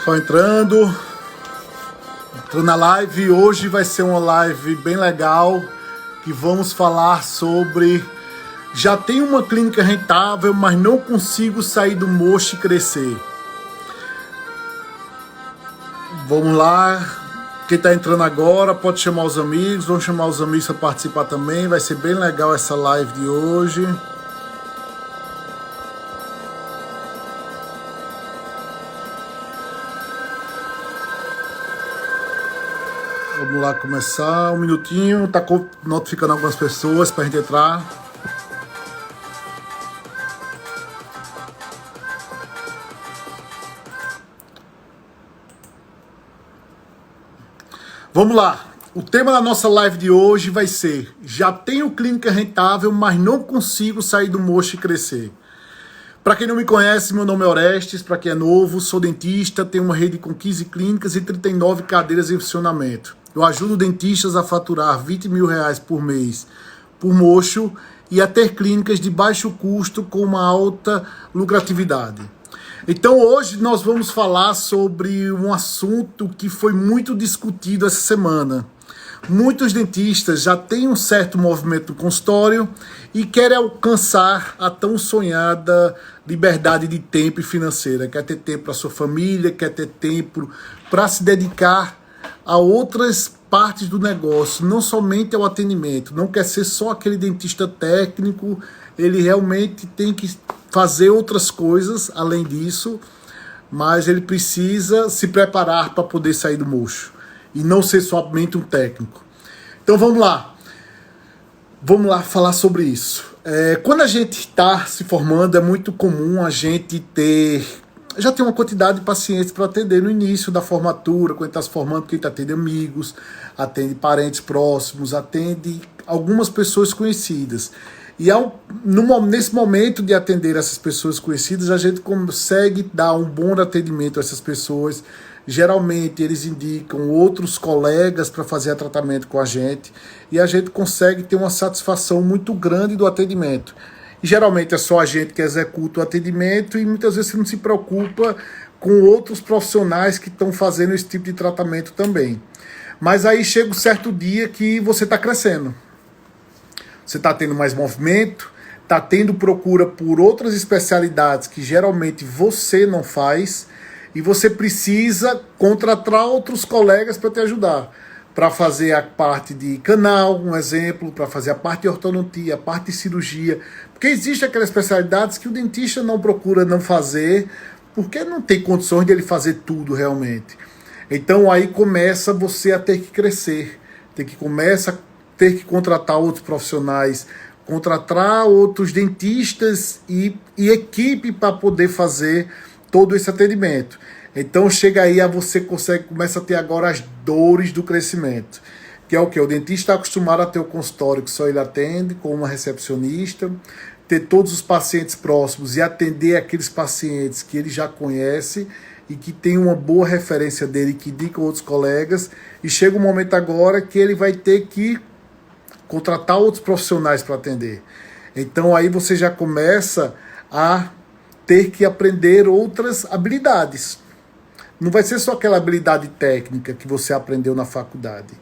pessoal entrando na live. Hoje vai ser uma live bem legal, que vamos falar sobre já tenho uma clínica rentável, mas não consigo sair do mocho e crescer. Vamos lá, quem está entrando agora pode chamar os amigos, vamos chamar os amigos para participar também, vai ser bem legal essa live de hoje. Vamos lá começar, um minutinho, tá notificando algumas pessoas para a gente entrar. Vamos lá, o tema da nossa live de hoje vai ser: já tenho clínica rentável, mas não consigo sair do mocho e crescer. Para quem não me conhece, meu nome é Orestes, para quem é novo, sou dentista, tenho uma rede com 15 clínicas e 39 cadeiras em funcionamento. Eu ajudo dentistas a faturar R$20 mil por mês por mocho e a ter clínicas de baixo custo com uma alta lucratividade. Então hoje nós vamos falar sobre um assunto que foi muito discutido essa semana. Muitos dentistas já têm um certo movimento no consultório e querem alcançar a tão sonhada liberdade de tempo e financeira. Quer ter tempo para sua família, quer ter tempo para se dedicar a outras partes do negócio, não somente ao atendimento. Não quer ser só aquele dentista técnico, ele realmente tem que fazer outras coisas além disso, mas ele precisa se preparar para poder sair do mocho e não ser somente um técnico. Então vamos lá falar sobre isso. Quando a gente está se formando, é muito comum a gente já tem uma quantidade de pacientes para atender no início da formatura, quando está se formando, porque a gente atende amigos, atende parentes próximos, atende algumas pessoas conhecidas. E nesse momento de atender essas pessoas conhecidas, a gente consegue dar um bom atendimento a essas pessoas. Geralmente eles indicam outros colegas para fazer tratamento com a gente e a gente consegue ter uma satisfação muito grande do atendimento. E geralmente é só a gente que executa o atendimento e muitas vezes você não se preocupa com outros profissionais que estão fazendo esse tipo de tratamento também. Mas aí chega um certo dia que você está crescendo. Você está tendo mais movimento, está tendo procura por outras especialidades que geralmente você não faz e você precisa contratar outros colegas para te ajudar, para fazer a parte de canal, um exemplo, para fazer a parte de ortodontia, a parte de cirurgia, porque existe aquelas especialidades que o dentista não procura não fazer, porque não tem condições de ele fazer tudo realmente. Então aí começa você a ter que crescer, começa a ter que contratar outros profissionais, contratar outros dentistas e equipe para poder fazer todo esse atendimento. Então chega aí você começa a ter agora as dores do crescimento, que é o que? O dentista está acostumado a ter o consultório que só ele atende, com uma recepcionista, ter todos os pacientes próximos e atender aqueles pacientes que ele já conhece e que tem uma boa referência dele, que indicam outros colegas, e chega um momento agora que ele vai ter que contratar outros profissionais para atender. Então aí você já começa a ter que aprender outras habilidades. Não vai ser só aquela habilidade técnica que você aprendeu na faculdade.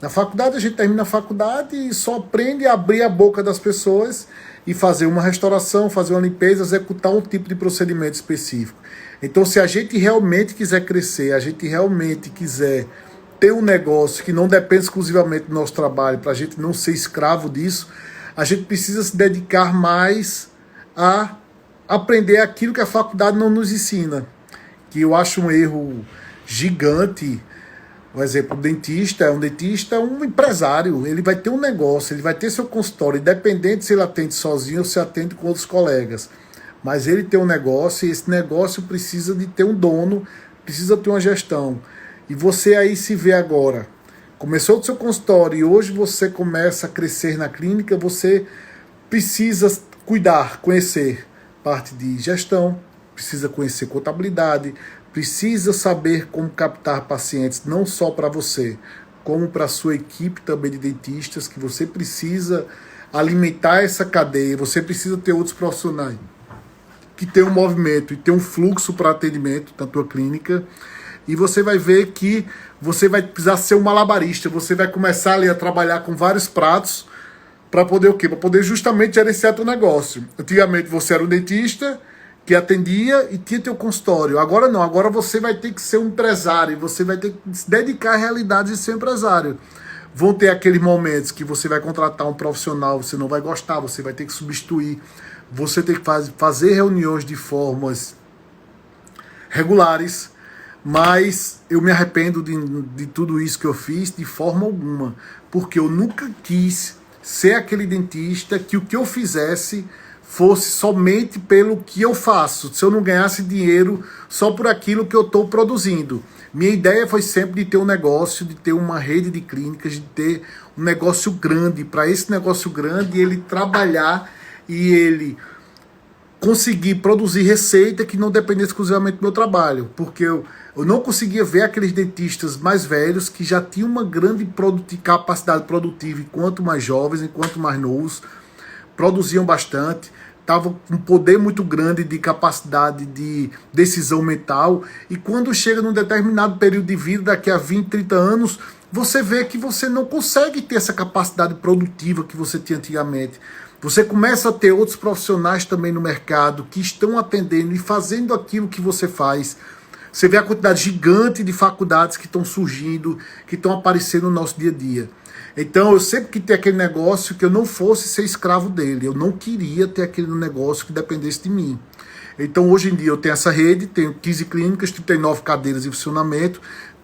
Na faculdade a gente termina a faculdade e só aprende a abrir a boca das pessoas e fazer uma restauração, fazer uma limpeza, executar um tipo de procedimento específico. Então se a gente realmente quiser crescer, a gente realmente quiser ter um negócio que não depende exclusivamente do nosso trabalho, para a gente não ser escravo disso, a gente precisa se dedicar mais a aprender aquilo que a faculdade não nos ensina. Que eu acho um erro gigante. Por exemplo, o dentista é um empresário, ele vai ter um negócio, ele vai ter seu consultório, independente se ele atende sozinho ou se atende com outros colegas. Mas ele tem um negócio e esse negócio precisa de ter um dono, precisa ter uma gestão. E você aí se vê agora, começou do seu consultório e hoje você começa a crescer na clínica, você precisa cuidar, conhecer parte de gestão, precisa conhecer contabilidade, precisa saber como captar pacientes, não só para você, como para a sua equipe também de dentistas, que você precisa alimentar essa cadeia, você precisa ter outros profissionais que tem um movimento e tem um fluxo para atendimento na tua clínica. e você vai ver que você vai precisar ser um malabarista, você vai começar ali a trabalhar com vários pratos para poder o quê? Para poder justamente gerenciar teu negócio. Antigamente você era um dentista que atendia e tinha teu consultório. Agora não, agora você vai ter que ser um empresário, você vai ter que se dedicar à realidade de ser empresário. Vão ter aqueles momentos que você vai contratar um profissional, você não vai gostar, você vai ter que substituir, você tem que fazer reuniões de formas regulares, mas eu me arrependo de tudo isso que eu fiz de forma alguma, porque eu nunca quis ser aquele dentista que o que eu fizesse fosse somente pelo que eu faço, se eu não ganhasse dinheiro só por aquilo que eu estou produzindo. Minha ideia foi sempre de ter um negócio, de ter uma rede de clínicas, de ter um negócio grande, para esse negócio grande ele trabalhar e ele conseguir produzir receita que não dependesse exclusivamente do meu trabalho, porque eu não conseguia ver aqueles dentistas mais velhos que já tinham uma grande capacidade produtiva enquanto mais jovens, enquanto mais novos, produziam bastante, estavam com um poder muito grande de capacidade de decisão mental, e quando chega num determinado período de vida, daqui a 20, 30 anos, você vê que você não consegue ter essa capacidade produtiva que você tinha antigamente. Você começa a ter outros profissionais também no mercado que estão atendendo e fazendo aquilo que você faz. Você vê a quantidade gigante de faculdades que estão surgindo, que estão aparecendo no nosso dia a dia. Então eu sempre quis ter aquele negócio que eu não fosse ser escravo dele. Eu não queria ter aquele negócio que dependesse de mim. Então hoje em dia eu tenho essa rede, tenho 15 clínicas, 39 cadeiras em funcionamento,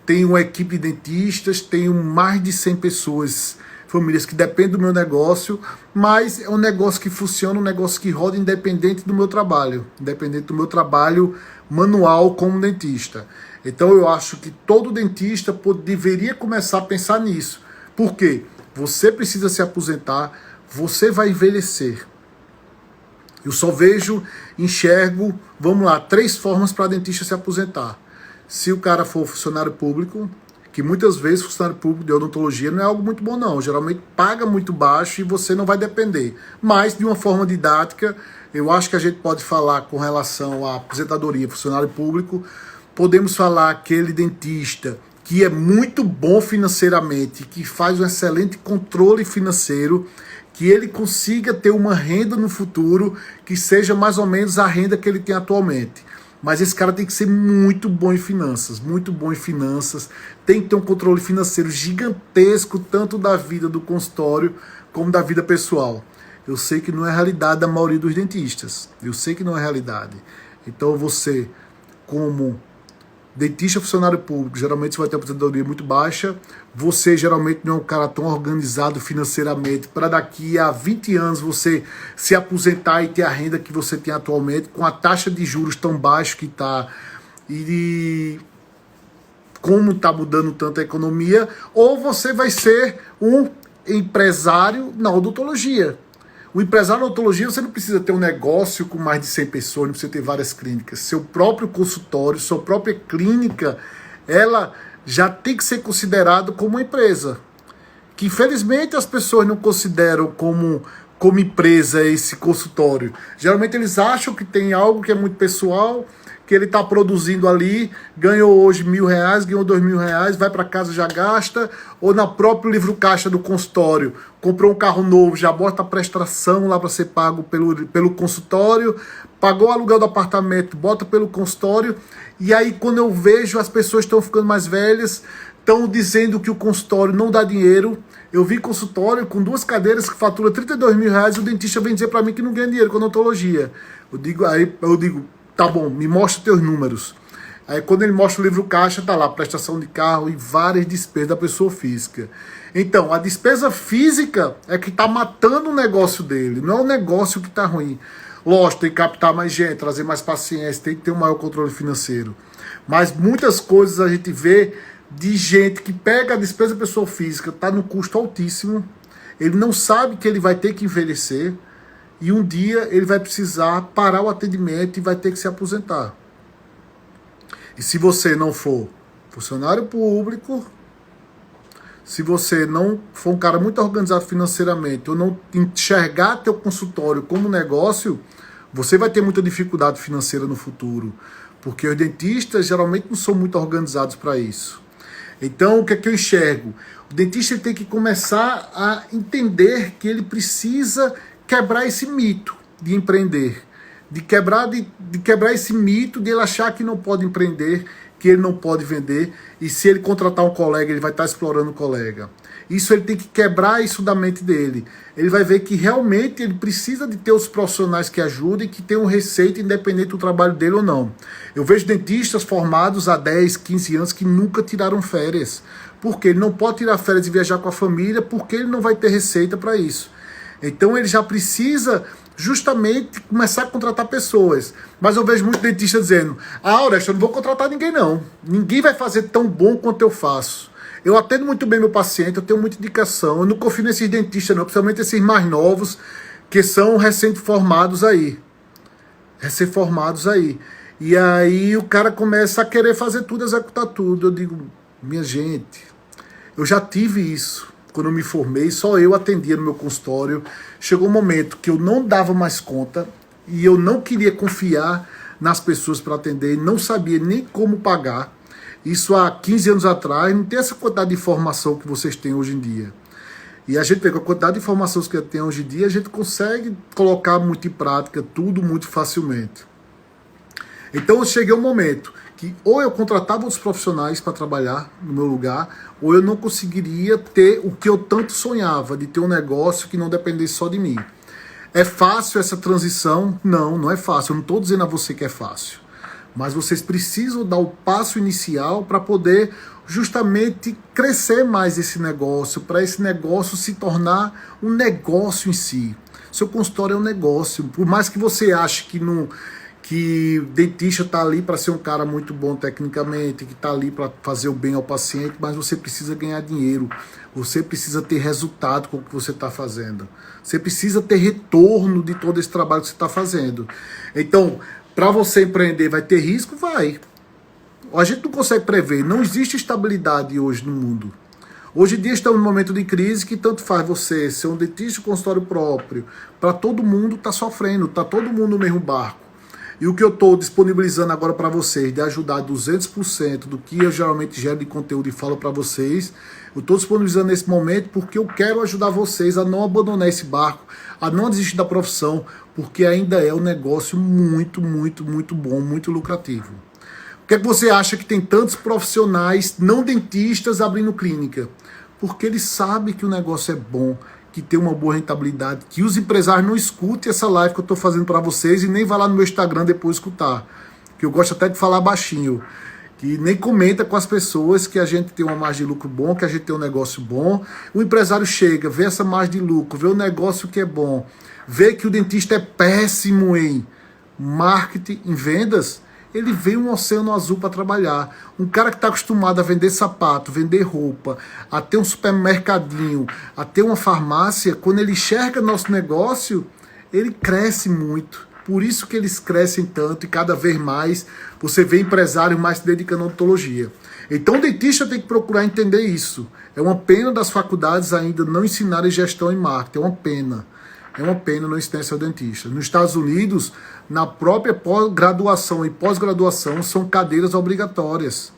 tenho uma equipe de dentistas, tenho mais de 100 pessoas, famílias que dependem do meu negócio, mas é um negócio que funciona, um negócio que roda independente do meu trabalho manual como dentista. Então eu acho que todo dentista deveria começar a pensar nisso. Por quê? Você precisa se aposentar, você vai envelhecer. Eu só enxergo, vamos lá, 3 formas para dentista se aposentar. Se o cara for funcionário público, que muitas vezes funcionário público de odontologia não é algo muito bom não, geralmente paga muito baixo e você não vai depender. Mas de uma forma didática, eu acho que a gente pode falar com relação à aposentadoria funcionário público, podemos falar aquele dentista que é muito bom financeiramente, que faz um excelente controle financeiro, que ele consiga ter uma renda no futuro que seja mais ou menos a renda que ele tem atualmente. Mas esse cara tem que ser muito bom em finanças, tem que ter um controle financeiro gigantesco, tanto da vida do consultório como da vida pessoal. Eu sei que não é a realidade da maioria dos dentistas, eu sei que não é a realidade. Então você, como dentista funcionário público, geralmente você vai ter uma aposentadoria muito baixa, você geralmente não é um cara tão organizado financeiramente para daqui a 20 anos você se aposentar e ter a renda que você tem atualmente, com a taxa de juros tão baixa que está, e como está mudando tanto a economia, ou você vai ser um empresário na odontologia. O empresário na odontologia, você não precisa ter um negócio com mais de 100 pessoas, não precisa ter várias clínicas. Seu próprio consultório, sua própria clínica, ela já tem que ser considerado como uma empresa. Que infelizmente as pessoas não consideram como empresa esse consultório. Geralmente eles acham que tem algo que é muito pessoal, que ele está produzindo ali, ganhou hoje R$1.000, ganhou R$2.000, vai para casa já gasta, ou na próprio livro caixa do consultório, comprou um carro novo, já bota a prestação lá para ser pago pelo consultório, pagou o aluguel do apartamento, bota pelo consultório, e aí quando eu vejo as pessoas estão ficando mais velhas, estão dizendo que o consultório não dá dinheiro. Eu vi consultório com 2 cadeiras que fatura R$32.000 e o dentista vem dizer para mim que não ganha dinheiro com odontologia. Eu digo, tá bom, me mostra teus números. Aí quando ele mostra o livro caixa, tá lá, prestação de carro e várias despesas da pessoa física. Então, a despesa física é que tá matando o negócio dele, não é o negócio que tá ruim. Lógico, tem que captar mais gente, trazer mais paciência, tem que ter um maior controle financeiro. Mas muitas coisas a gente vê de gente que pega a despesa da pessoa física, tá no custo altíssimo, ele não sabe que ele vai ter que envelhecer, e um dia ele vai precisar parar o atendimento e vai ter que se aposentar. E se você não for funcionário público, se você não for um cara muito organizado financeiramente, ou não enxergar teu consultório como negócio, você vai ter muita dificuldade financeira no futuro. porque os dentistas geralmente não são muito organizados para isso. Então, o que é que eu enxergo? O dentista tem que começar a entender que ele precisa quebrar esse mito de empreender, de quebrar esse mito de ele achar que não pode empreender, que ele não pode vender, e se ele contratar um colega, ele vai estar explorando o colega. Isso ele tem que quebrar isso da mente dele. Ele vai ver que realmente ele precisa de ter os profissionais que ajudem, que tenham receita independente do trabalho dele ou não. Eu vejo dentistas formados há 10, 15 anos que nunca tiraram férias. Porque ele não pode tirar férias e viajar com a família, porque ele não vai ter receita para isso. Então ele já precisa justamente começar a contratar pessoas. Mas eu vejo muito dentista dizendo: Aurélio, eu não vou contratar ninguém não. Ninguém vai fazer tão bom quanto eu faço. Eu atendo muito bem meu paciente, eu tenho muita indicação. Eu não confio nesses dentistas não, principalmente esses mais novos, que são recém-formados aí. E aí o cara começa a querer fazer tudo, executar tudo. Eu digo: minha gente, eu já tive isso. Quando eu me formei, só eu atendia no meu consultório. Chegou um momento que eu não dava mais conta e eu não queria confiar nas pessoas para atender, não sabia nem como pagar. Isso há 15 anos atrás, não tem essa quantidade de informação que vocês têm hoje em dia. E a gente pega a quantidade de informações que tem hoje em dia, a gente consegue colocar muito em prática, tudo muito facilmente. Então cheguei um momento que ou eu contratava os profissionais para trabalhar no meu lugar, ou eu não conseguiria ter o que eu tanto sonhava, de ter um negócio que não dependesse só de mim. É fácil essa transição? Não, não é fácil. Eu não estou dizendo a você que é fácil. Mas vocês precisam dar o passo inicial para poder justamente crescer mais esse negócio, para esse negócio se tornar um negócio em si. Seu consultório é um negócio. Por mais que você ache que dentista está ali para ser um cara muito bom tecnicamente, que está ali para fazer o bem ao paciente, mas você precisa ganhar dinheiro, você precisa ter resultado com o que você está fazendo, você precisa ter retorno de todo esse trabalho que você está fazendo. Então, para você empreender, vai ter risco? Vai. A gente não consegue prever, não existe estabilidade hoje no mundo. Hoje em dia estamos num momento de crise que tanto faz você ser um dentista com consultório próprio, para todo mundo está sofrendo, está todo mundo no mesmo barco. E o que eu estou disponibilizando agora para vocês, de ajudar 200% do que eu geralmente gero de conteúdo e falo para vocês, eu estou disponibilizando nesse momento porque eu quero ajudar vocês a não abandonar esse barco, a não desistir da profissão, porque ainda é um negócio muito, muito, muito bom, muito lucrativo. Por que é que você acha que tem tantos profissionais não dentistas abrindo clínica? Porque eles sabem que o negócio é bom, que tem uma boa rentabilidade, que os empresários não escutem essa live que eu estou fazendo para vocês e nem vá lá no meu Instagram depois escutar, que eu gosto até de falar baixinho, que nem comenta com as pessoas que a gente tem uma margem de lucro bom, que a gente tem um negócio bom. O empresário chega, vê essa margem de lucro, vê o negócio que é bom, vê que o dentista é péssimo em marketing, em vendas, ele vê um oceano azul para trabalhar. Um cara que está acostumado a vender sapato, vender roupa, a ter um supermercadinho, a ter uma farmácia, quando ele enxerga nosso negócio, ele cresce muito. Por isso que eles crescem tanto e cada vez mais você vê empresários mais se dedicando à odontologia. Então o dentista tem que procurar entender isso. É uma pena das faculdades ainda não ensinarem gestão e marketing. É uma pena. É uma pena não ensinar isso ao dentista. Nos Estados Unidos, na própria graduação e pós-graduação, são cadeiras obrigatórias.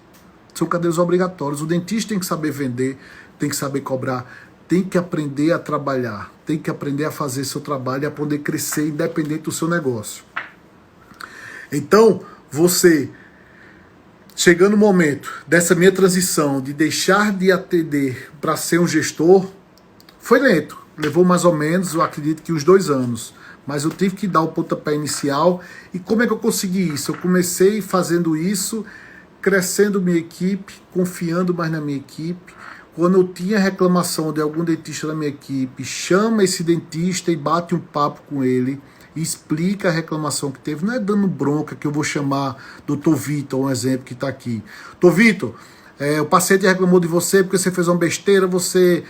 São cadeiras obrigatórias. O dentista tem que saber vender, tem que saber cobrar, tem que aprender a trabalhar, tem que aprender a fazer seu trabalho e a poder crescer independente do seu negócio. Então, você, chegando no momento dessa minha transição de deixar de atender para ser um gestor, foi lento. Levou mais ou menos, eu acredito que uns 2 anos. Mas eu tive que dar o pontapé inicial. E como é que eu consegui isso? Eu comecei fazendo isso, crescendo minha equipe, confiando mais na minha equipe. Quando eu tinha reclamação de algum dentista da minha equipe, chama esse dentista e bate um papo com ele e explica a reclamação que teve. Não é dando bronca que eu vou chamar Dr. Vitor, um exemplo que está aqui. Dr. Vitor, o paciente reclamou de você porque você fez uma besteira, você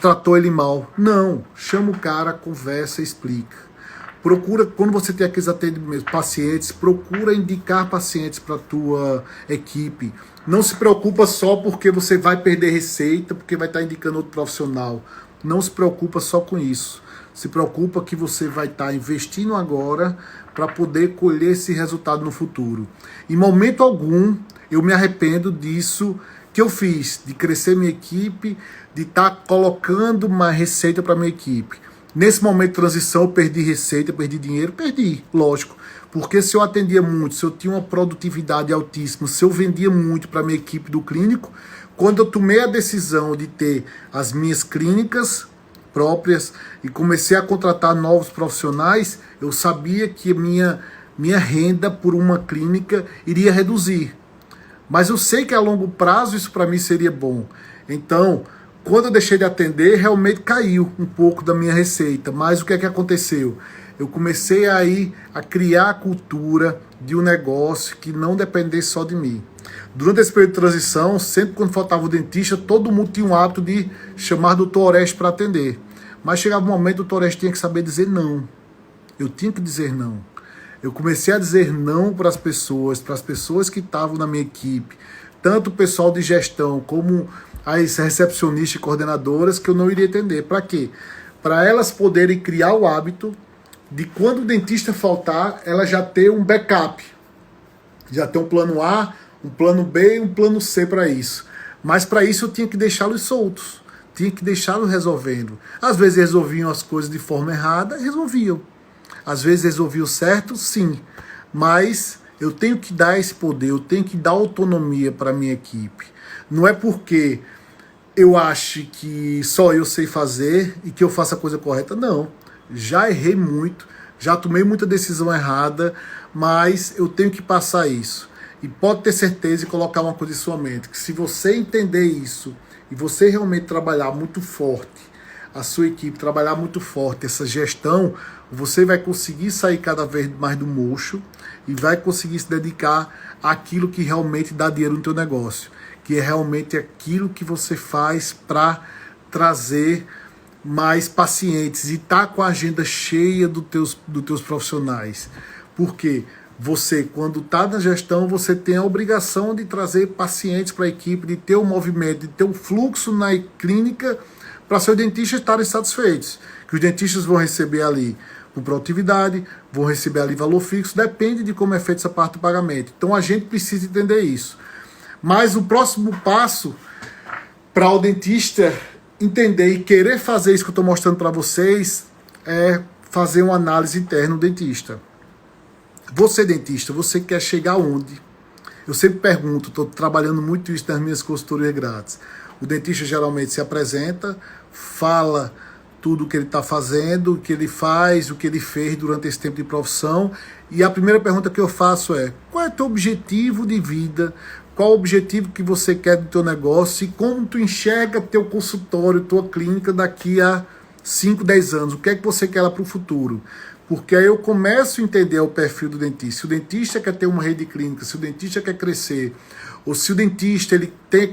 tratou ele mal. Não, chama o cara, conversa, explica. Procura, quando você tem aqueles atendimentos, pacientes, procura indicar pacientes para a tua equipe. Não se preocupa só porque você vai perder receita, porque vai estar indicando outro profissional. Não se preocupa só com isso. se preocupa que você vai estar investindo agora para poder colher esse resultado no futuro. Em momento algum, eu me arrependo disso que eu fiz, de crescer minha equipe, de estar colocando mais receita para minha equipe. Nesse momento de transição, eu perdi receita, perdi dinheiro, perdi, lógico. Porque se eu atendia muito, se eu tinha uma produtividade altíssima, se eu vendia muito para minha equipe do clínico, quando eu tomei a decisão de ter as minhas clínicas próprias e comecei a contratar novos profissionais, eu sabia que a minha renda por uma clínica iria reduzir. Mas eu sei que a longo prazo isso para mim seria bom. Então, quando eu deixei de atender, realmente caiu um pouco da minha receita. Mas o que é que aconteceu? Eu comecei aí a criar a cultura de um negócio que não dependesse só de mim. Durante esse período de transição, sempre quando faltava o dentista, todo mundo tinha o hábito de chamar o Dr. Oreste para atender. Mas chegava um momento que o Dr. Oreste tinha que saber dizer não. Eu tinha que dizer não. Eu comecei a dizer não para as pessoas que estavam na minha equipe, tanto o pessoal de gestão como as recepcionistas e coordenadoras, que eu não iria atender. Para quê? Para elas poderem criar o hábito de quando o dentista faltar, ela já ter um backup. Já ter um plano A, um plano B e um plano C para isso. Mas para isso eu tinha que deixá-los soltos. Tinha que deixá-los resolvendo. Às vezes resolviam as coisas de forma errada, resolviam. Às vezes resolviam certo, sim. Mas eu tenho que dar esse poder, eu tenho que dar autonomia para a minha equipe. Não é porque eu acho que só eu sei fazer e que eu faço a coisa correta. Não. Já errei muito, já tomei muita decisão errada, mas eu tenho que passar isso. E pode ter certeza e colocar uma coisa em sua mente, que se você entender isso e você realmente trabalhar muito forte, a sua equipe trabalhar muito forte, essa gestão, você vai conseguir sair cada vez mais do mocho e vai conseguir se dedicar àquilo que realmente dá dinheiro no teu negócio, que é realmente aquilo que você faz para trazer mais pacientes e tá com a agenda cheia dos teus profissionais. Porque você, quando está na gestão, você tem a obrigação de trazer pacientes para a equipe, de ter um movimento, de ter um fluxo na clínica para seus dentistas estarem satisfeitos. Que os dentistas vão receber ali por produtividade, vão receber ali valor fixo, depende de como é feita essa parte do pagamento. Então a gente precisa entender isso. Mas o próximo passo para o dentista entender e querer fazer isso que eu estou mostrando para vocês é fazer uma análise interna do dentista. Você, dentista, você quer chegar onde? Eu sempre pergunto, estou trabalhando muito isso nas minhas consultorias grátis. O dentista geralmente se apresenta, fala tudo o que ele está fazendo, o que ele faz, o que ele fez durante esse tempo de profissão. E a primeira pergunta que eu faço é: qual é o teu objetivo de vida? Qual o objetivo que você quer do teu negócio e como tu enxerga teu consultório, tua clínica daqui a 5, 10 anos? O que é que você quer lá para o futuro? Porque aí eu começo a entender o perfil do dentista. Se o dentista quer ter uma rede de clínica, se o dentista quer crescer, ou se o dentista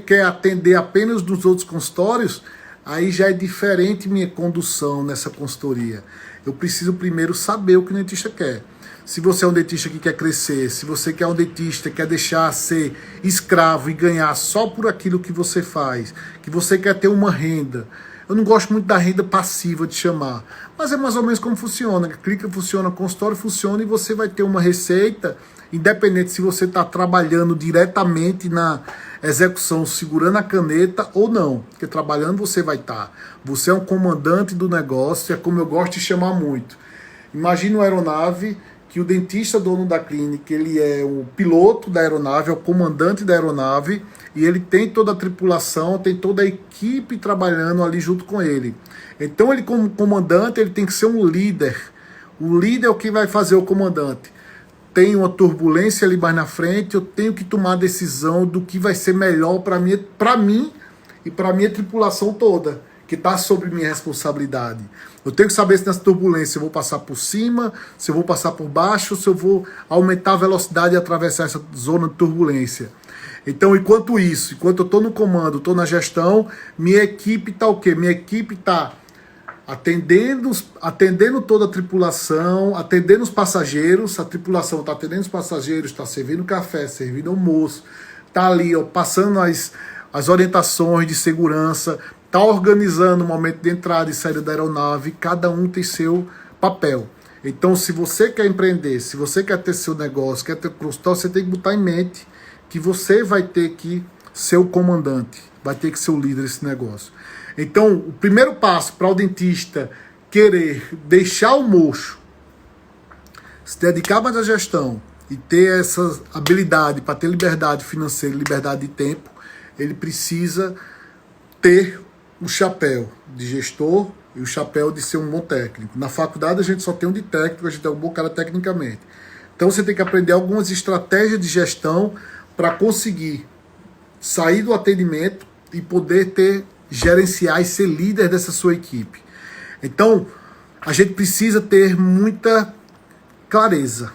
quer atender apenas nos outros consultórios, aí já é diferente minha condução nessa consultoria. Eu preciso primeiro saber o que o dentista quer. Se você é um dentista que quer crescer, se você quer um dentista que quer deixar ser escravo e ganhar só por aquilo que você faz, que você quer ter uma renda. Eu não gosto muito da renda passiva de chamar, mas é mais ou menos como funciona. A clínica funciona, o consultório funciona e você vai ter uma receita, independente se você está trabalhando diretamente na execução, segurando a caneta ou não, porque trabalhando você vai estar. Você é um comandante do negócio, é como eu gosto de chamar muito. Imagina uma aeronave que o dentista dono da clínica, ele é o piloto da aeronave, é o comandante da aeronave, e ele tem toda a tripulação, tem toda a equipe trabalhando ali junto com ele. Então ele, como comandante, ele tem que ser um líder. O líder é o que vai fazer o comandante. Tem uma turbulência ali mais na frente, eu tenho que tomar a decisão do que vai ser melhor para mim e para a minha tripulação toda, que está sobre minha responsabilidade. Eu tenho que saber se nessa turbulência eu vou passar por cima, se eu vou passar por baixo, se eu vou aumentar a velocidade e atravessar essa zona de turbulência. Então, enquanto eu estou no comando, estou na gestão, minha equipe está o quê? Minha equipe está atendendo toda a tripulação, atendendo os passageiros, a tripulação está atendendo os passageiros, está servindo café, servindo almoço, está ali ó, passando as orientações de segurança, está organizando o momento de entrada e saída da aeronave, cada um tem seu papel. Então, se você quer empreender, se você quer ter seu negócio, quer ter consultório, você tem que botar em mente que você vai ter que ser o comandante, vai ter que ser o líder desse negócio. Então, o primeiro passo para o dentista querer deixar o mocho, se dedicar mais à gestão e ter essa habilidade para ter liberdade financeira, liberdade de tempo, ele precisa ter o chapéu de gestor e o chapéu de ser um bom técnico. Na faculdade a gente só tem um de técnico, a gente é um bom cara tecnicamente. Então você tem que aprender algumas estratégias de gestão para conseguir sair do atendimento e poder gerenciar e ser líder dessa sua equipe. Então, a gente precisa ter muita clareza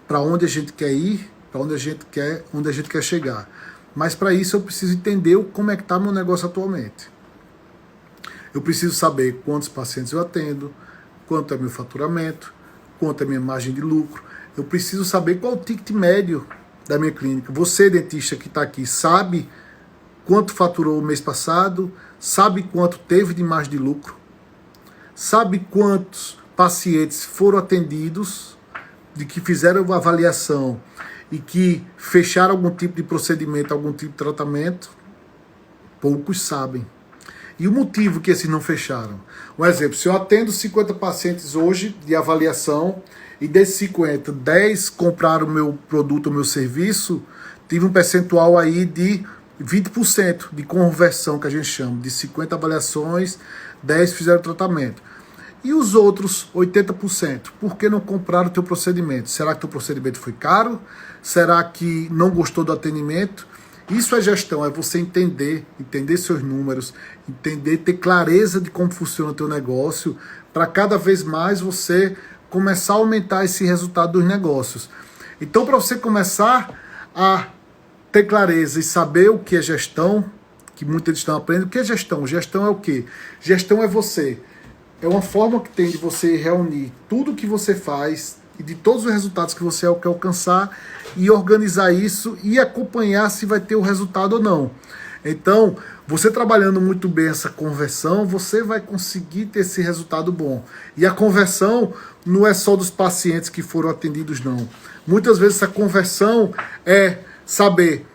para onde a gente quer ir, para onde a gente quer chegar. Mas para isso eu preciso entender como é que está meu negócio atualmente. Eu preciso saber quantos pacientes eu atendo, quanto é meu faturamento, quanto é minha margem de lucro. Eu preciso saber qual é o ticket médio da minha clínica. Você, dentista que está aqui, sabe quanto faturou o mês passado, sabe quanto teve de margem de lucro, sabe quantos pacientes foram atendidos, de que fizeram uma avaliação e que fecharam algum tipo de procedimento, algum tipo de tratamento. Poucos sabem. E o motivo que esses não fecharam? Um exemplo, se eu atendo 50 pacientes hoje de avaliação e desses 50, 10 compraram o meu produto, o meu serviço, tive um percentual aí de 20% de conversão, que a gente chama, de 50 avaliações, 10 fizeram tratamento. E os outros 80%, por que não compraram o teu procedimento? Será que o teu procedimento foi caro? Será que não gostou do atendimento? Isso é gestão, é você entender seus números, ter clareza de como funciona o teu negócio, para cada vez mais você começar a aumentar esse resultado dos negócios. Então, para você começar a ter clareza e saber o que é gestão, que muitos estão aprendendo, o que é gestão? Gestão é o quê? Gestão é você. É uma forma que tem de você reunir tudo que você faz e de todos os resultados que você quer alcançar e organizar isso e acompanhar se vai ter o resultado ou não. Então, você trabalhando muito bem essa conversão, você vai conseguir ter esse resultado bom. E a conversão não é só dos pacientes que foram atendidos, não. Muitas vezes essa conversão é saber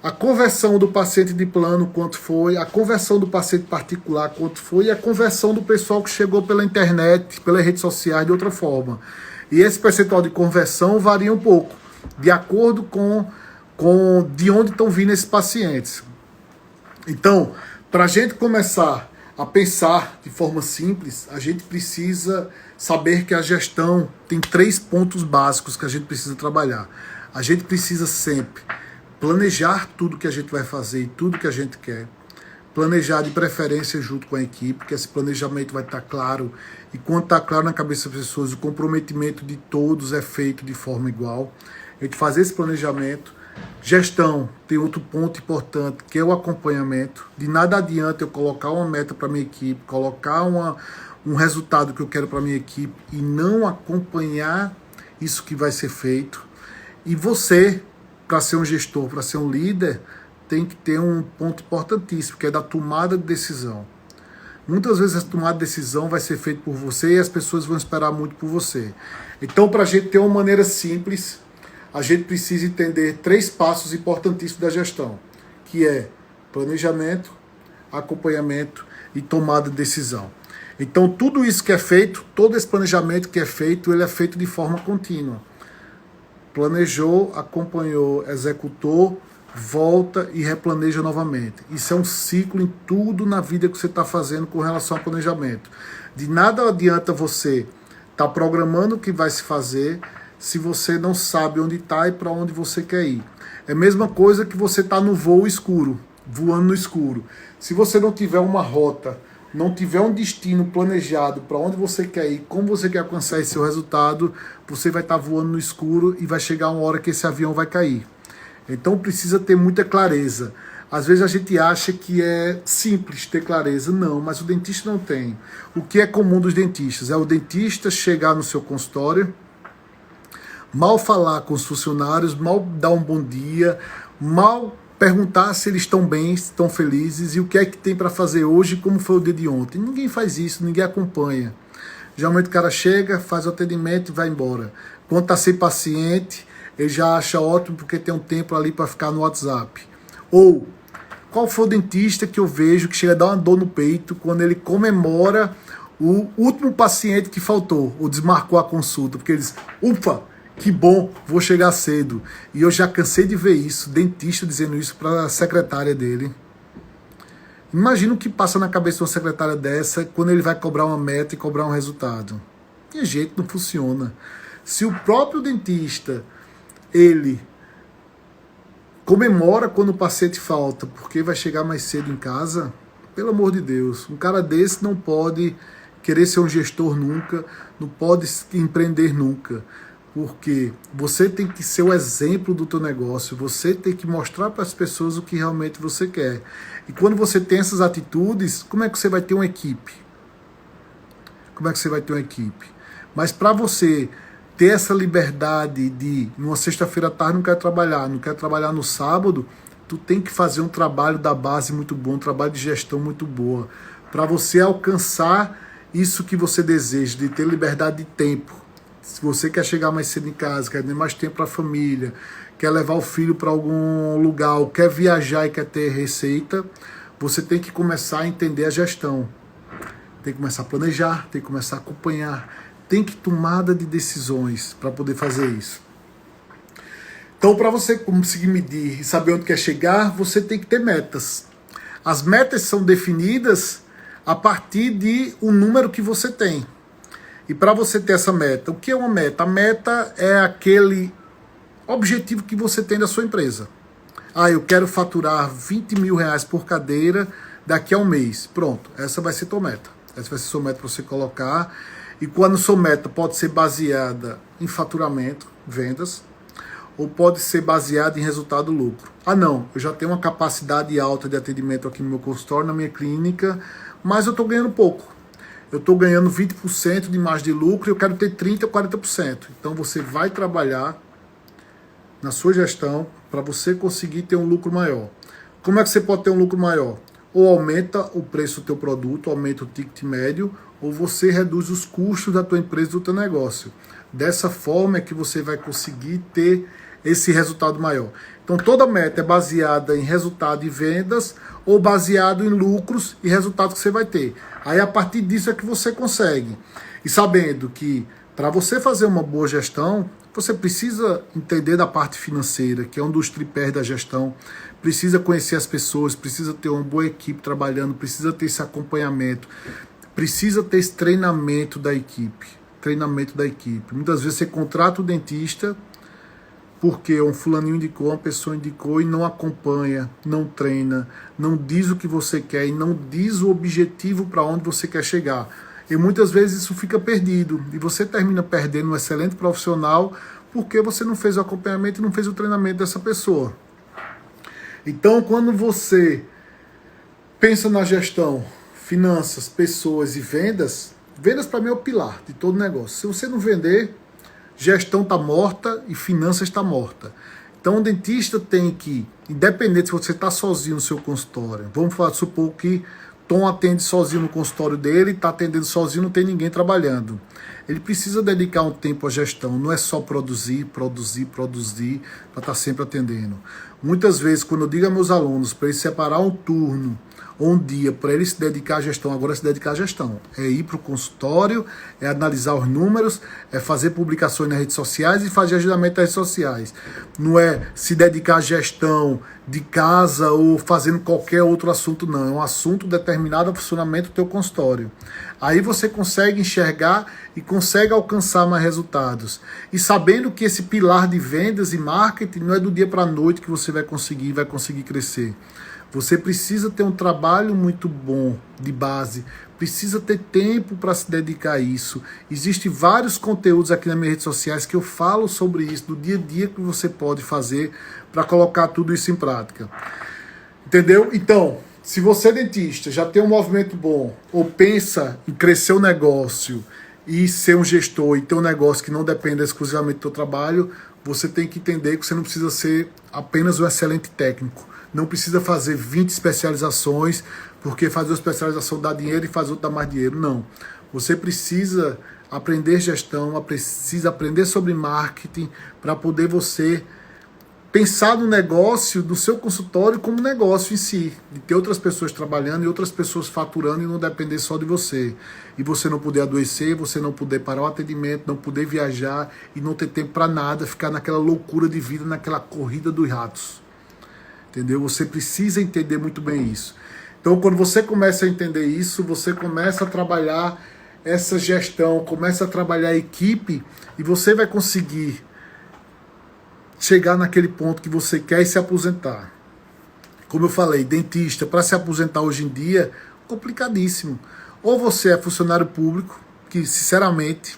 a conversão do paciente de plano, quanto foi, a conversão do paciente particular, quanto foi, e a conversão do pessoal que chegou pela internet, pelas redes sociais, de outra forma. E esse percentual de conversão varia um pouco, de acordo com de onde estão vindo esses pacientes. Então, para a gente começar a pensar de forma simples, a gente precisa saber que a gestão tem 3 pontos básicos que a gente precisa trabalhar. A gente precisa sempre planejar tudo que a gente vai fazer e tudo que a gente quer. Planejar de preferência junto com a equipe, que esse planejamento vai estar claro. E quando está claro na cabeça das pessoas, o comprometimento de todos é feito de forma igual. A gente fazer esse planejamento. Gestão tem outro ponto importante, que é o acompanhamento. De nada adianta eu colocar uma meta para minha equipe, colocar um resultado que eu quero para minha equipe e não acompanhar isso que vai ser feito. E você, para ser um gestor, para ser um líder, tem que ter um ponto importantíssimo, que é da tomada de decisão. Muitas vezes a tomada de decisão vai ser feita por você e as pessoas vão esperar muito por você. Então, para a gente ter uma maneira simples, a gente precisa entender 3 passos importantíssimos da gestão, que é planejamento, acompanhamento e tomada de decisão. Então, tudo isso que é feito, todo esse planejamento que é feito, ele é feito de forma contínua. Planejou, acompanhou, executou, volta e replaneja novamente. Isso é um ciclo em tudo na vida que você está fazendo com relação ao planejamento. De nada adianta você estar programando o que vai se fazer se você não sabe onde está e para onde você quer ir. É a mesma coisa que você está no voo escuro, voando no escuro. Se você não tiver uma rota, não tiver um destino planejado para onde você quer ir, como você quer alcançar esse seu resultado, você vai estar voando no escuro e vai chegar uma hora que esse avião vai cair. Então precisa ter muita clareza. Às vezes a gente acha que é simples ter clareza. Não, mas o dentista não tem. O que é comum dos dentistas? É o dentista chegar no seu consultório, mal falar com os funcionários, mal dar um bom dia, mal perguntar se eles estão bem, se estão felizes e o que é que tem para fazer hoje, como foi o dia de ontem. Ninguém faz isso, ninguém acompanha. Geralmente o cara chega, faz o atendimento e vai embora. Quando está sem paciente, ele já acha ótimo porque tem um tempo ali para ficar no WhatsApp. Ou, qual foi o dentista que eu vejo que chega a dar uma dor no peito quando ele comemora o último paciente que faltou, ou desmarcou a consulta, porque ele diz, ufa, que bom, vou chegar cedo. E eu já cansei de ver isso, dentista dizendo isso para a secretária dele. Imagina o que passa na cabeça de uma secretária dessa quando ele vai cobrar uma meta e cobrar um resultado. De jeito não funciona. Se o próprio dentista, ele comemora quando o paciente falta porque vai chegar mais cedo em casa, pelo amor de Deus, um cara desse não pode querer ser um gestor nunca, não pode empreender nunca. Porque você tem que ser o exemplo do teu negócio, você tem que mostrar para as pessoas o que realmente você quer. E quando você tem essas atitudes, como é que você vai ter uma equipe? Como é que você vai ter uma equipe? Mas para você ter essa liberdade de, numa sexta-feira à tarde, não quero trabalhar no sábado, tu tem que fazer um trabalho da base muito bom, um trabalho de gestão muito boa, para você alcançar isso que você deseja, de ter liberdade de tempo. Se você quer chegar mais cedo em casa, quer ter mais tempo para a família, quer levar o filho para algum lugar, ou quer viajar e quer ter receita, você tem que começar a entender a gestão. Tem que começar a planejar, tem que começar a acompanhar, tem que tomada de decisões para poder fazer isso. Então, para você conseguir medir e saber onde quer chegar, você tem que ter metas. As metas são definidas a partir de um número que você tem. E para você ter essa meta, o que é uma meta? A meta é aquele objetivo que você tem da sua empresa. Ah, eu quero faturar 20 mil reais por cadeira daqui a um mês. Pronto, essa vai ser tua meta. Essa vai ser sua meta para você colocar. E quando sua meta pode ser baseada em faturamento, vendas, ou pode ser baseada em resultado lucro. Ah não, eu já tenho uma capacidade alta de atendimento aqui no meu consultório, na minha clínica, mas eu estou ganhando pouco. Eu estou ganhando 20% de margem de lucro e eu quero ter 30% ou 40%. Então você vai trabalhar na sua gestão para você conseguir ter um lucro maior. Como é que você pode ter um lucro maior? Ou aumenta o preço do teu produto, aumenta o ticket médio, ou você reduz os custos da tua empresa, do teu negócio. Dessa forma é que você vai conseguir ter esse resultado maior. Então toda meta é baseada em resultado e vendas ou baseado em lucros e resultados que você vai ter. Aí a partir disso é que você consegue. E sabendo que para você fazer uma boa gestão, você precisa entender da parte financeira, que é um dos tripés da gestão, precisa conhecer as pessoas, precisa ter uma boa equipe trabalhando, precisa ter esse acompanhamento, precisa ter esse treinamento da equipe. Muitas vezes você contrata o dentista porque um fulaninho indicou, uma pessoa indicou e não acompanha, não treina, não diz o que você quer e não diz o objetivo para onde você quer chegar. E muitas vezes isso fica perdido e você termina perdendo um excelente profissional porque você não fez o acompanhamento e não fez o treinamento dessa pessoa. Então, quando você pensa na gestão, finanças, pessoas e vendas, vendas para mim é o pilar de todo negócio. Se você não vender, gestão está morta e finanças está morta. Então o dentista tem que, independente se você está sozinho no seu consultório, vamos supor que Tom atende sozinho no consultório dele, está atendendo sozinho, não tem ninguém trabalhando. Ele precisa dedicar um tempo à gestão, não é só produzir, para estar sempre atendendo. Muitas vezes, quando eu digo a meus alunos para eles separar um turno ou um dia para eles se dedicar à gestão, agora é se dedicar à gestão. É ir para o consultório, é analisar os números, é fazer publicações nas redes sociais e fazer ajudamento nas redes sociais. Não é se dedicar à gestão de casa ou fazendo qualquer outro assunto, não. É um assunto determinado ao funcionamento do teu consultório. Aí você consegue enxergar e consegue alcançar mais resultados. E sabendo que esse pilar de vendas e marketing não é do dia para a noite que você vai conseguir crescer. Você precisa ter um trabalho muito bom de base, precisa ter tempo para se dedicar a isso. Existem vários conteúdos aqui nas minhas redes sociais que eu falo sobre isso, do dia a dia que você pode fazer para colocar tudo isso em prática. Entendeu? Então, se você é dentista, já tem um movimento bom, ou pensa em crescer o negócio e ser um gestor e ter um negócio que não dependa exclusivamente do seu trabalho, você tem que entender que você não precisa ser apenas um excelente técnico. não precisa fazer 20 especializações, porque fazer uma especialização dá dinheiro e fazer outra dá mais dinheiro. Não. Você precisa aprender gestão, precisa aprender sobre marketing para poder você pensar no negócio do seu consultório como negócio em si, de ter outras pessoas trabalhando e outras pessoas faturando e não depender só de você. E você não poder adoecer, você não poder parar o atendimento, não poder viajar e não ter tempo para nada, ficar naquela loucura de vida, naquela corrida dos ratos. Entendeu? Você precisa entender muito bem isso. Então, quando você começa a entender isso, você começa a trabalhar essa gestão, começa a trabalhar a equipe e você vai conseguir chegar naquele ponto que você quer e se aposentar. Como eu falei, dentista, para se aposentar hoje em dia, complicadíssimo. Ou você é funcionário público, que sinceramente,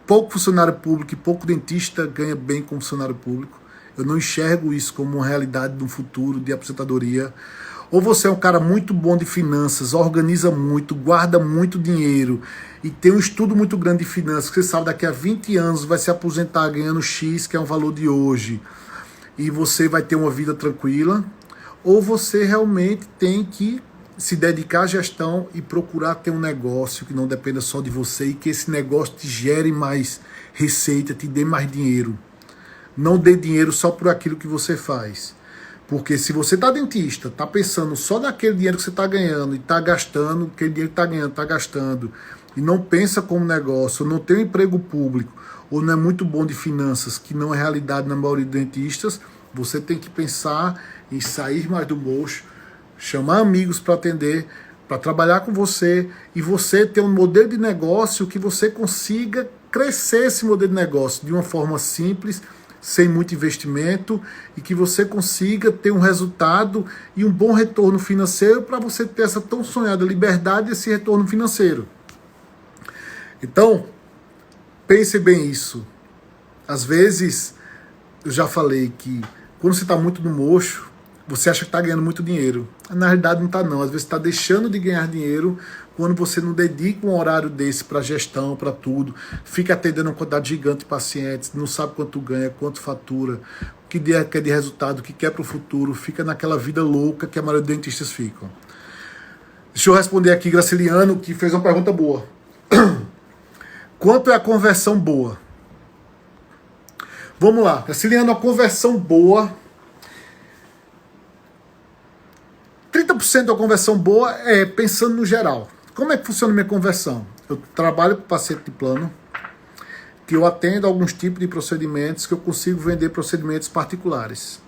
pouco funcionário público e pouco dentista ganha bem como funcionário público. Eu não enxergo isso como uma realidade no futuro de aposentadoria. Ou você é um cara muito bom de finanças, organiza muito, guarda muito dinheiro e tem um estudo muito grande de finanças, que você sabe daqui a 20 anos vai se aposentar ganhando X, que é um valor de hoje, e você vai ter uma vida tranquila. Ou você realmente tem que se dedicar à gestão e procurar ter um negócio que não dependa só de você e que esse negócio te gere mais receita, te dê mais dinheiro. Não dê dinheiro só por aquilo que você faz. Porque se você está dentista, está pensando só naquele dinheiro que você está ganhando e está gastando, aquele dinheiro que está ganhando, está gastando, e não pensa como negócio, ou não tem um emprego público, ou não é muito bom de finanças, que não é realidade na maioria dos dentistas, você tem que pensar em sair mais do mocho, chamar amigos para atender, para trabalhar com você, e você ter um modelo de negócio que você consiga crescer esse modelo de negócio de uma forma simples, sem muito investimento, e que você consiga ter um resultado e um bom retorno financeiro para você ter essa tão sonhada liberdade e esse retorno financeiro. Então, pense bem isso. Às vezes, eu já falei que quando você está muito no mocho, você acha que está ganhando muito dinheiro. Na realidade não está não. Às vezes está deixando de ganhar dinheiro quando você não dedica um horário desse para gestão, para tudo. Fica atendendo uma quantidade gigante de pacientes, não sabe quanto ganha, quanto fatura, o que quer de resultado, o que quer para o futuro. Fica naquela vida louca que a maioria dos dentistas ficam. Deixa eu responder aqui, Graciliano, que fez uma pergunta boa. Quanto é a conversão boa? Vamos lá, Graciliano, a conversão boa... 30% da conversão boa é pensando no geral. Como é que funciona a minha conversão? Eu trabalho com paciente de plano, que eu atendo alguns tipos de procedimentos, que eu consigo vender procedimentos particulares.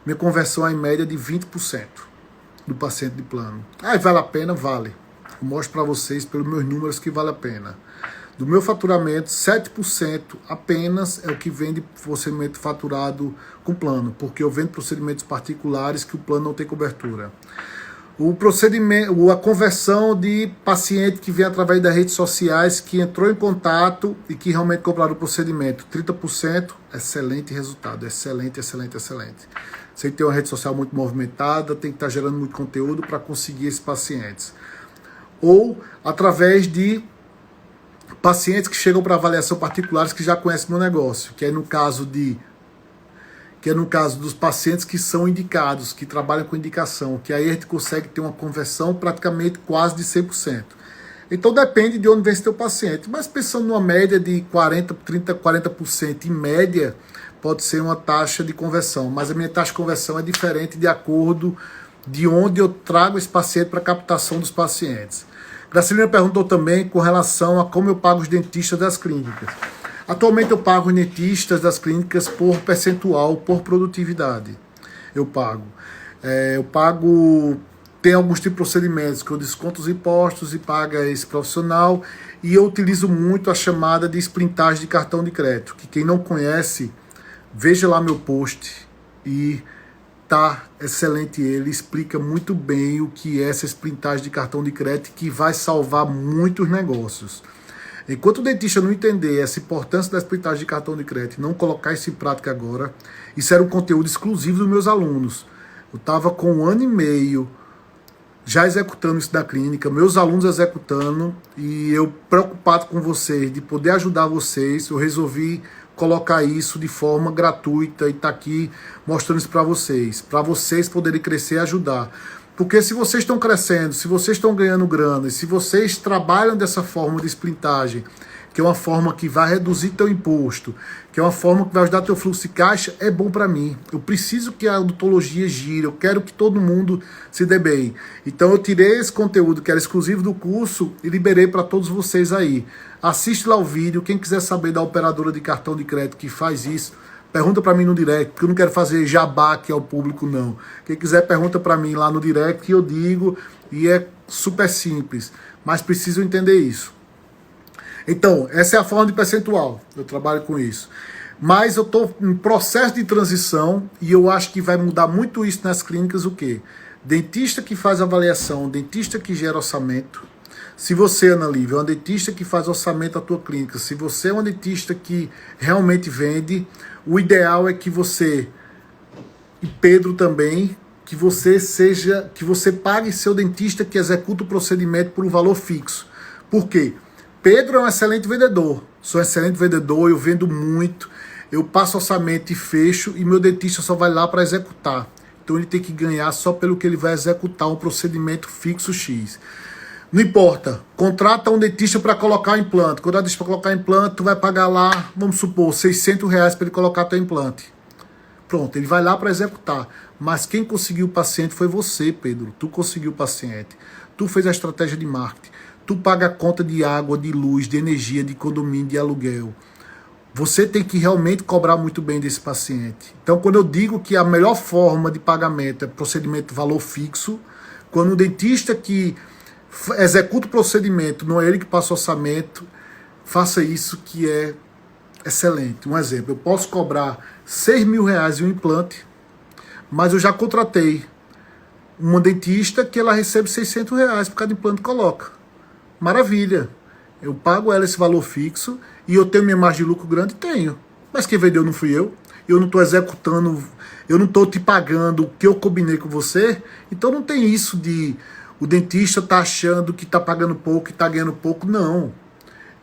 Minha conversão é em média de 20% do paciente de plano. Ah, vale a pena? Vale. Eu mostro para vocês, pelos meus números, que vale a pena. Do meu faturamento, 7% apenas é o que vende procedimento faturado com plano, porque eu vendo procedimentos particulares que o plano não tem cobertura. O procedimento, a conversão de paciente que vem através das redes sociais, que entrou em contato e que realmente compraram o procedimento, 30%, excelente resultado, excelente, excelente, excelente. Você tem que ter uma rede social muito movimentada, tem que estar gerando muito conteúdo para conseguir esses pacientes. Ou através de pacientes que chegam para avaliação particulares que já conhecem meu negócio, que é no caso dos pacientes que são indicados, que trabalham com indicação, que aí a gente consegue ter uma conversão praticamente quase de 100%. Então depende de onde vem esse teu paciente, mas pensando numa média de 40% em média, pode ser uma taxa de conversão, mas a minha taxa de conversão é diferente de acordo de onde eu trago esse paciente para a captação dos pacientes. Gracilina perguntou também com relação a como eu pago os dentistas das clínicas. Atualmente eu pago os dentistas das clínicas por percentual, por produtividade. Eu pago. Tem alguns tipos de procedimentos que eu desconto os impostos e paga esse profissional. E eu utilizo muito a chamada de sprintagem de cartão de crédito, que quem não conhece, veja lá meu post e... tá excelente, ele explica muito bem o que é essa sprintagem de cartão de crédito, que vai salvar muitos negócios. Enquanto o dentista não entender essa importância da sprintagem de cartão de crédito e não colocar isso em prática agora, isso era um conteúdo exclusivo dos meus alunos. Eu estava com 1 ano e meio já executando isso na clínica, meus alunos executando, e eu preocupado com vocês, de poder ajudar vocês, eu resolvi colocar isso de forma gratuita e tá aqui mostrando isso para vocês poderem crescer e ajudar. Porque se vocês estão crescendo, se vocês estão ganhando grana, e se vocês trabalham dessa forma de splintagem, que é uma forma que vai reduzir teu imposto, que é uma forma que vai ajudar teu fluxo de caixa, é bom para mim. Eu preciso que a odontologia gire, eu quero que todo mundo se dê bem. Então eu tirei esse conteúdo que era exclusivo do curso e liberei para todos vocês aí. Assiste lá o vídeo, quem quiser saber da operadora de cartão de crédito que faz isso, pergunta para mim no direct, porque eu não quero fazer jabá aqui ao público, não. Quem quiser, pergunta para mim lá no direct, que eu digo, e é super simples, mas preciso entender isso. Então, essa é a forma de percentual, eu trabalho com isso. Mas eu estou em processo de transição, e eu acho que vai mudar muito isso nas clínicas, o quê? Dentista que faz avaliação, dentista que gera orçamento. Se você, Ana Lívia, é uma dentista que faz orçamento da tua clínica, se você é uma dentista que realmente vende, o ideal é que você, e Pedro também, que você pague seu dentista que executa o procedimento por um valor fixo. Por quê? Pedro é um excelente vendedor, sou um excelente vendedor, eu vendo muito, eu passo orçamento e fecho, e meu dentista só vai lá para executar. Então ele tem que ganhar só pelo que ele vai executar um procedimento fixo X. Não importa, contrata um dentista para colocar o implante. Quando a dentista para colocar o implante, tu vai pagar lá, vamos supor, R$600 para ele colocar teu implante. Pronto, ele vai lá para executar. Mas quem conseguiu o paciente foi você, Pedro. Tu conseguiu o paciente. Tu fez a estratégia de marketing. Tu paga a conta de água, de luz, de energia, de condomínio, de aluguel. Você tem que realmente cobrar muito bem desse paciente. Então, quando eu digo que a melhor forma de pagamento é procedimento de valor fixo, quando o dentista que executa o procedimento, não é ele que passa o orçamento, faça isso que é excelente. Um exemplo, eu posso cobrar R$6.000 em um implante, mas eu já contratei uma dentista que ela recebe R$600 por cada implante que coloca. Maravilha, eu pago ela esse valor fixo e eu tenho minha margem de lucro grande? Tenho. Mas quem vendeu não fui eu. Eu não estou executando, eu não estou te pagando o que eu combinei com você. Então não tem isso de o dentista tá achando que tá pagando pouco e tá ganhando pouco. Não.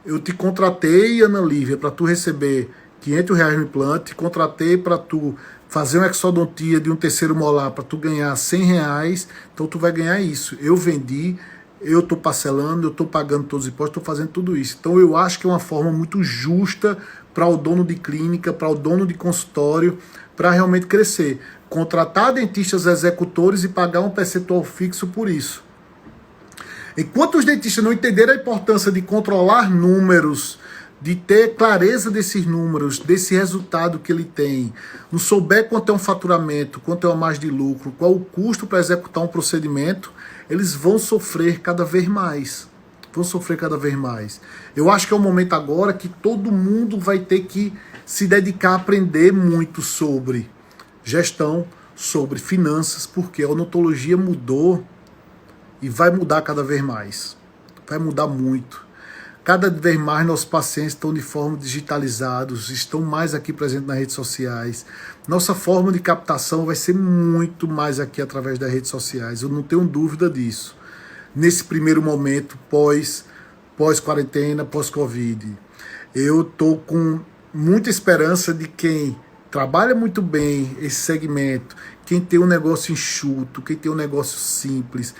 Eu te contratei, Ana Lívia, para tu receber R$500 no implante, contratei para tu fazer uma exodontia de um terceiro molar para tu ganhar R$100, então tu vai ganhar isso. Eu vendi, eu estou parcelando, eu estou pagando todos os impostos, estou fazendo tudo isso. Então eu acho que é uma forma muito justa para o dono de clínica, para o dono de consultório, para realmente crescer. Contratar dentistas executores e pagar um percentual fixo por isso. Enquanto os dentistas não entenderem a importância de controlar números, de ter clareza desses números, desse resultado que ele tem, não souber quanto é um faturamento, quanto é uma margem de lucro, qual o custo para executar um procedimento, eles vão sofrer cada vez mais. Vão sofrer cada vez mais. Eu acho que é o momento agora que todo mundo vai ter que se dedicar a aprender muito sobre gestão, sobre finanças, porque a odontologia mudou e vai mudar cada vez mais. Vai mudar muito. Cada vez mais nossos pacientes estão de forma digitalizados, estão mais aqui presentes nas redes sociais. Nossa forma de captação vai ser muito mais aqui através das redes sociais, eu não tenho dúvida disso. Nesse primeiro momento, pós-quarentena, pós-Covid. Eu estou com muita esperança de quem trabalha muito bem esse segmento, quem tem um negócio enxuto, quem tem um negócio simples,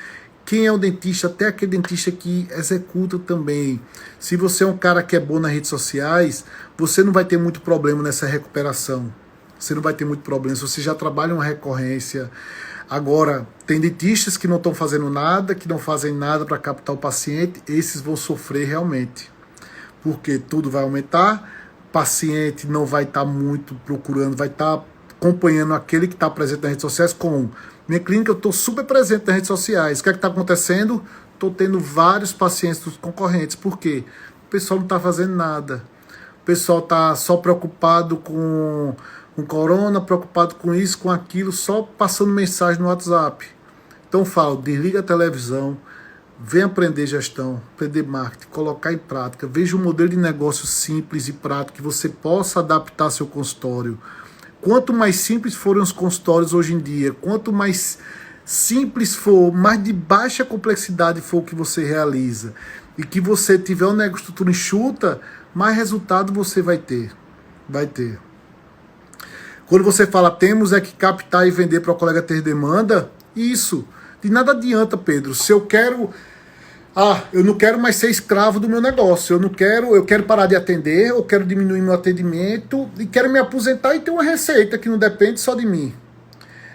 quem é o dentista, até aquele dentista que executa também. Se você é um cara que é bom nas redes sociais, você não vai ter muito problema nessa recuperação. Você não vai ter muito problema, se você já trabalha uma recorrência. Agora, tem dentistas que não estão fazendo nada, que não fazem nada para captar o paciente, esses vão sofrer realmente. Porque tudo vai aumentar, o paciente não vai estar muito procurando, vai estar acompanhando aquele que está presente nas redes sociais com... Minha clínica, eu estou super presente nas redes sociais. O que é que está acontecendo? Estou tendo vários pacientes dos concorrentes. Por quê? O pessoal não está fazendo nada. O pessoal está só preocupado com corona, preocupado com isso, com aquilo, só passando mensagem no WhatsApp. Então eu falo, desliga a televisão, vem aprender gestão, aprender marketing, colocar em prática. Veja um modelo de negócio simples e prático que você possa adaptar seu consultório. Quanto mais simples forem os consultórios hoje em dia, quanto mais simples for, mais de baixa complexidade for o que você realiza, e que você tiver uma estrutura enxuta, mais resultado você vai ter. Vai ter. Quando você fala temos é que captar e vender para o colega ter demanda, isso. De nada adianta, Pedro. Se eu quero... eu não quero mais ser escravo do meu negócio. Eu quero parar de atender, eu quero diminuir meu atendimento e quero me aposentar e ter uma receita que não depende só de mim.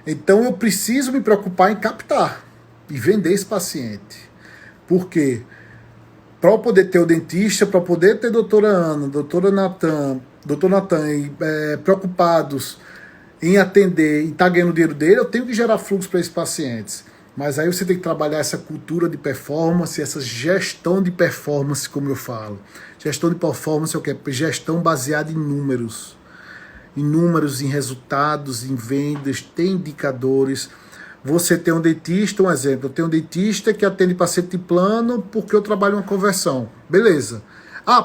Então eu preciso me preocupar em captar e vender esse paciente. Por quê? Para eu poder ter o dentista, para poder ter a doutora Ana, doutor Natan, preocupados em atender e estar ganhando o dinheiro dele, eu tenho que gerar fluxo para esses pacientes. Mas aí você tem que trabalhar essa cultura de performance, essa gestão de performance, como eu falo. Gestão de performance é o que? Gestão baseada em números. Em números, em resultados, em vendas, tem indicadores. Você tem um dentista, um exemplo, eu tenho um dentista que atende paciente de plano porque eu trabalho uma conversão. Beleza.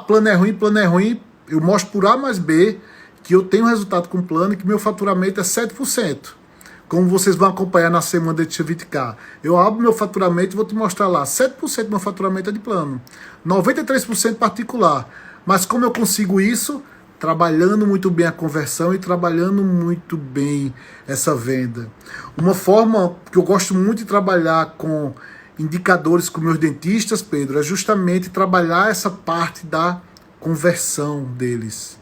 Plano é ruim, eu mostro por A mais B que eu tenho resultado com plano e que meu faturamento é 7%. Como vocês vão acompanhar na semana de 20K. Eu abro meu faturamento e vou te mostrar lá. 7% do meu faturamento é de plano. 93% particular. Mas como eu consigo isso? Trabalhando muito bem a conversão e trabalhando muito bem essa venda. Uma forma que eu gosto muito de trabalhar com indicadores com meus dentistas, Pedro, é justamente trabalhar essa parte da conversão deles.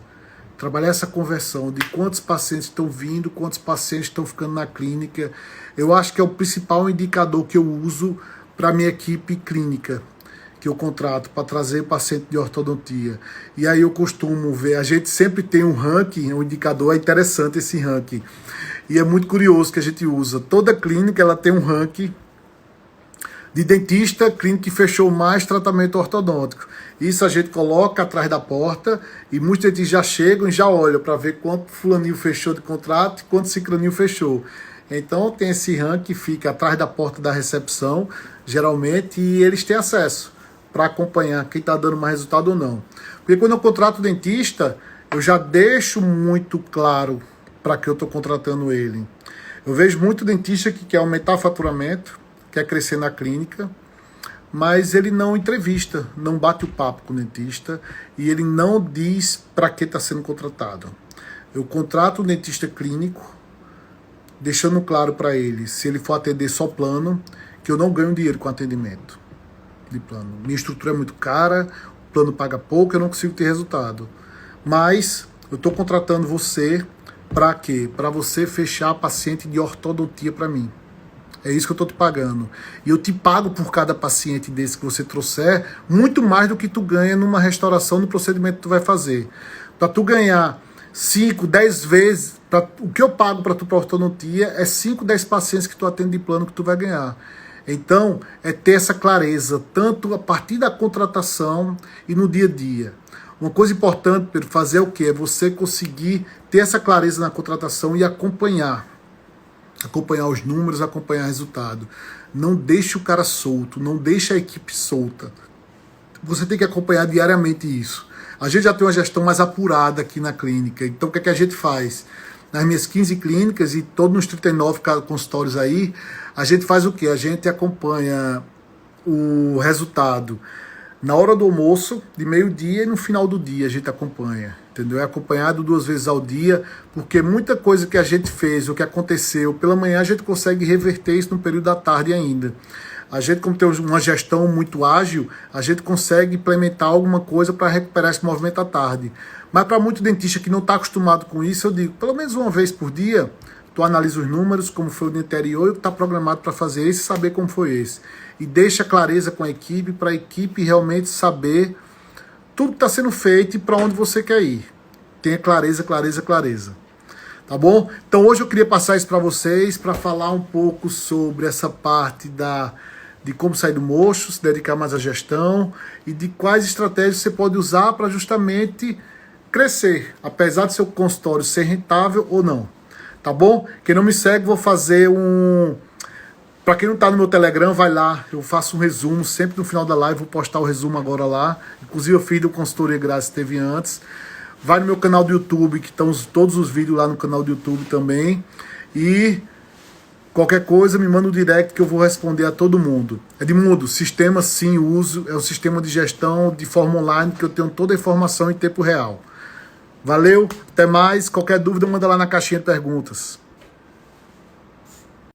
Trabalhar essa conversão de quantos pacientes estão vindo, quantos pacientes estão ficando na clínica. Eu acho que é o principal indicador que eu uso para a minha equipe clínica, que eu contrato para trazer paciente de ortodontia. E aí eu costumo ver, a gente sempre tem um ranking, um indicador, é interessante esse ranking. E é muito curioso que a gente usa. Toda clínica ela tem um ranking de dentista clínico que fechou mais tratamento ortodôntico. Isso a gente coloca atrás da porta e muitos dentistas já chegam e já olham para ver quanto fulaninho fechou de contrato e quanto ciclaninho fechou. Então tem esse ranking que fica atrás da porta da recepção, geralmente, e eles têm acesso para acompanhar quem está dando mais resultado ou não. Porque quando eu contrato o dentista, eu já deixo muito claro para que eu estou contratando ele. Eu vejo muito dentista que quer aumentar o faturamento, quer crescer na clínica, mas ele não entrevista, não bate o papo com o dentista e ele não diz para que está sendo contratado. Eu contrato um dentista clínico, deixando claro para ele, se ele for atender só plano, que eu não ganho dinheiro com atendimento de plano. Minha estrutura é muito cara, o plano paga pouco, eu não consigo ter resultado. Mas eu estou contratando você para quê? Para você fechar paciente de ortodontia para mim. É isso que eu estou te pagando. E eu te pago por cada paciente desse que você trouxer muito mais do que tu ganha numa restauração no procedimento que tu vai fazer. Para tu ganhar 5, 10 vezes, o que eu pago para tu para ortodontia é 5, 10 pacientes que tu atende de plano que tu vai ganhar. Então, é ter essa clareza, tanto a partir da contratação e no dia a dia. Uma coisa importante, Pedro, fazer o quê? É você conseguir ter essa clareza na contratação e acompanhar os números, acompanhar o resultado. Não deixe o cara solto, não deixe a equipe solta. Você tem que acompanhar diariamente isso. A gente já tem uma gestão mais apurada aqui na clínica. Então o que é que a gente faz? Nas minhas 15 clínicas e todos nos 39 consultórios aí, a gente faz o quê? A gente acompanha o resultado na hora do almoço, de meio-dia e no final do dia a gente acompanha, entendeu? É acompanhado 2 vezes ao dia, porque muita coisa que a gente fez, o que aconteceu pela manhã, a gente consegue reverter isso no período da tarde ainda. A gente, como tem uma gestão muito ágil, a gente consegue implementar alguma coisa para recuperar esse movimento à tarde. Mas para muito dentista que não está acostumado com isso, eu digo, pelo menos uma vez por dia, tu analisa os números, como foi o dia anterior e o que está programado para fazer esse e saber como foi esse. E deixa clareza com a equipe, para a equipe realmente saber tudo que está sendo feito e para onde você quer ir. Tenha clareza, clareza, clareza. Tá bom? Então hoje eu queria passar isso para vocês, para falar um pouco sobre essa parte de como sair do mocho, se dedicar mais à gestão e de quais estratégias você pode usar para justamente crescer, apesar do seu consultório ser rentável ou não. Tá bom? Quem não me segue, vou fazer Para quem não tá no meu Telegram, vai lá, eu faço um resumo, sempre no final da live, vou postar o resumo agora lá. Inclusive eu fiz do consultoria grátis que teve antes. Vai no meu canal do YouTube, que estão todos os vídeos lá no canal do YouTube também. E qualquer coisa, me manda um direct que eu vou responder a todo mundo. Edmundo, sistema sim, uso, é o sistema de gestão de forma online, que eu tenho toda a informação em tempo real. Valeu, até mais. Qualquer dúvida, manda lá na caixinha de perguntas.